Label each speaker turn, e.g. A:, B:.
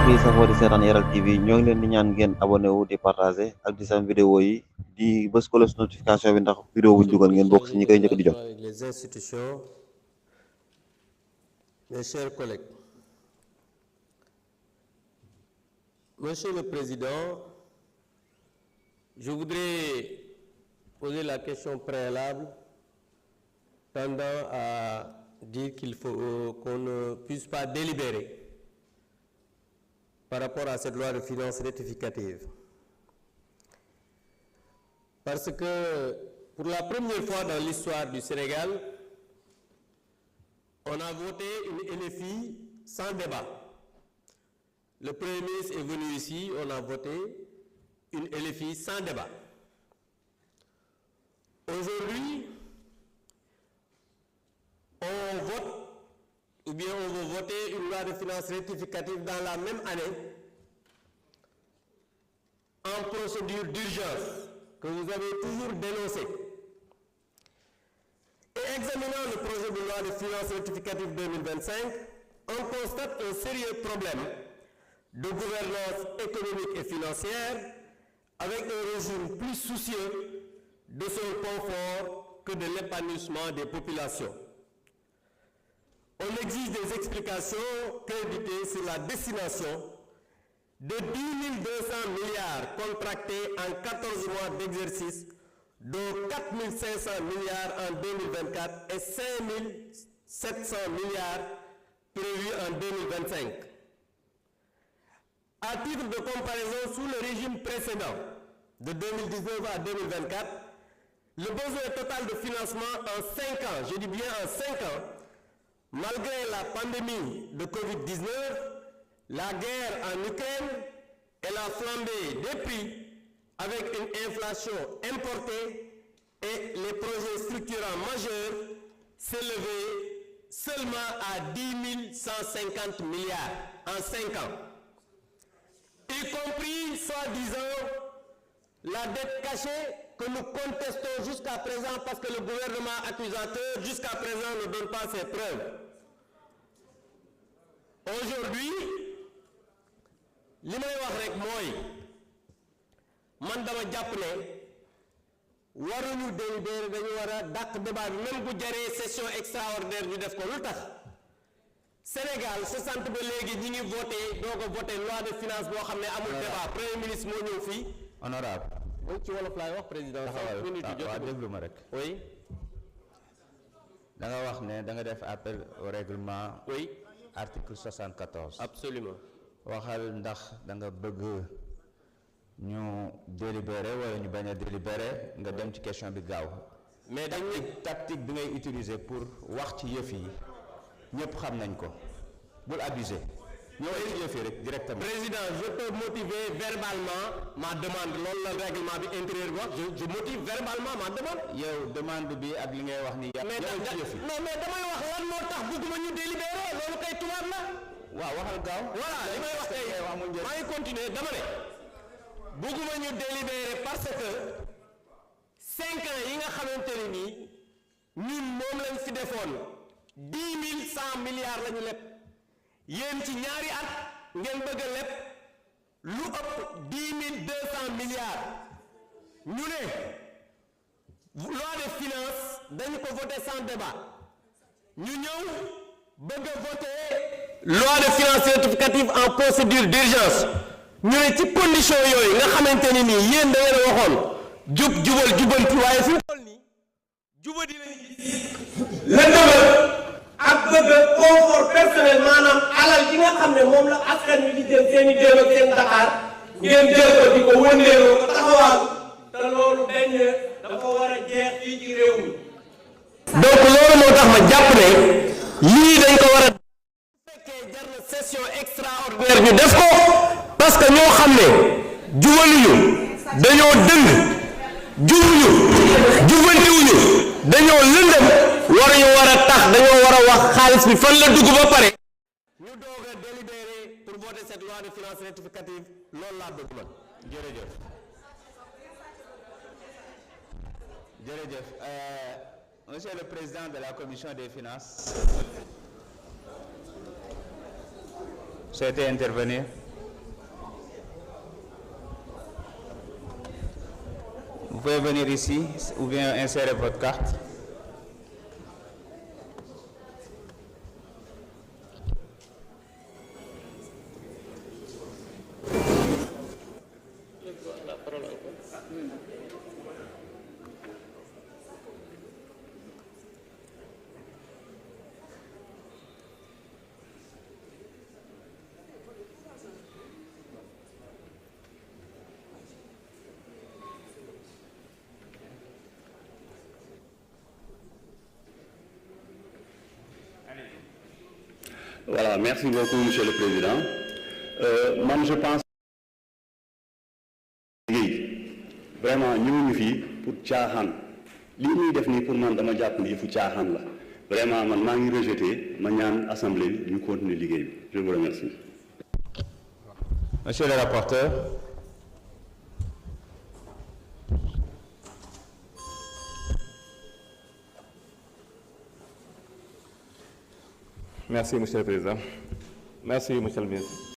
A: mbokk yi safoo di seetaan Yaral TV ñoo ngi leen di ñaan ngeen abonné wu di partager ak di sam vidéo yi di bës ko notification bi ndax vidéo buñ dugal ngeen bokk ci ñi koy njëkk di jot.
B: Avec les institutions, mes chers collègues, Monsieur le Président, je voudrais poser la question préalable tendant à dire qu'il faut qu'on ne puisse pas délibérer par rapport à cette loi de finances rectificative. Parce que pour la première fois dans l'histoire du Sénégal, on a voté une LFI sans débat. Le Premier ministre est venu ici, on a voté une LFI sans débat. Aujourd'hui, on vote, ou bien on veut voter une loi de finances rectificative dans la même année, en procédure d'urgence, que vous avez toujours dénoncé. Et examinant le projet de loi de finances rectificative 2025, on constate un sérieux problème de gouvernance économique et financière avec un régime plus soucieux de son confort que de l'épanouissement des populations. On exige des explications créditées sur la destination de 10 200 milliards contractés en 14 mois d'exercice, dont 4 500 milliards en 2024 et 5 700 milliards prévus en 2025. À titre de comparaison, sous le régime précédent, de 2019 à 2024, le besoin total de financement en 5 ans, je dis bien en 5 ans, malgré la pandémie de Covid-19, la guerre en Ukraine et la flambée des prix avec une inflation importée et les projets structurants majeurs s'élevaient seulement à 10 150 milliards en 5 ans, y compris, soi-disant, la dette cachée que nous contestons jusqu'à présent parce que le gouvernement accusateur jusqu'à présent ne donne pas ses preuves. Aujourd'hui, li may wax rek mooy man dama jàpp ne waruñu délibérer, dañu war a dàq débat bi même bu jaree session extraordinaire ñu def ko. Lu tax Sénégal 60 ba léegi ñi ngi voté doo ko voté loi de finance boo xam ne amul débat. Premier ministre moo ñëw fii.
C: Honorable
B: mooy ci wolof laay wax président.
C: waaw déglu ma rek.
B: oui.
C: da nga wax ne da nga def appel au règlement.
B: oui.
C: article 74.
B: Absolument.
C: waxal ndax da nga bëgg ñu délibérer wala ñu bañ a délibérer nga dem ci question bi gaaw.
B: mais
C: tactique bi ngay utiliser pour wax ci yëf yi ñëpp xam nañ ko bul abuser. ñëwal ci yëf yi rek directement.
B: Président, je peux motiver verbalement ma demande. Loolu la règlement bi intérieur bi wax. je motive verbalement ma demande.
C: yow demande bi ak li ngay wax ni. ñëwal ci yëf yi.
B: non mais damay wax lan moo tax bëgguma ñu délibérer loolu kay tubaab la.
C: waaw waxal gaaw.
B: voilà li may wax tey maa ngi continuer dama ne bëgguma ñu délibérer parce que 5 ans yi nga xamante ne nii ñun moom lañ fi defoon 10 100 milliards la ñu leb yéen ci ñaari at ngeen bëgg a leb lu ëpp 10 200 milliards ñu ne loi de finance dañu ko voté sans débat ñu ñëw bëgg a voté loi de finances rectificative en procédure d'urgence ñu ne ci condition yooyu nga xamante ni nii yéen da ngeen a waxoon jub jubal jubanti waaye fi mu toll nii jubadi lañu gis la dëgër ak bëgg confort personnel maanaam alal ji nga xam ne moom la askan wi di jël seen i déem ak seen Dakar ngeen jël ko di ko wëndeeloo ko taxawaal te loolu dañ ne dafa war a jeex fii ci réew mi. donc loolu moo tax ma jàpp ne lii dañ ko war a fekkee jar na session extraordinaire ñu def ko parce que ñoo xam ne jubaluñu dañoo dëng jubuñu jubantiwuñu dañoo lëndëm waruñu war a tax dañoo war a wax xaalis bi fan la dugg ba pare ñu doog a délibérer pour voter cette loi de finances rectificative. loolu laa bëgg man.
C: jërëjëf jërëjëf monsieur le président de la commission des finances. Souhaitez intervenir? pouvez venir ici ou bien insérer votre carte.
D: Voilà, merci beaucoup, Monsieur le Président. Moi, je pense que vraiment, nous sommes pour Tchahan. Ce que nous faisons pour moi, je pense que Tchahan. Vraiment, je suis rejeté, je suis assemblée, nous continuons. Je vous remercie.
C: Monsieur le rapporteur.
E: Merci, Monsieur le Président. Merci, Monsieur le Ministre.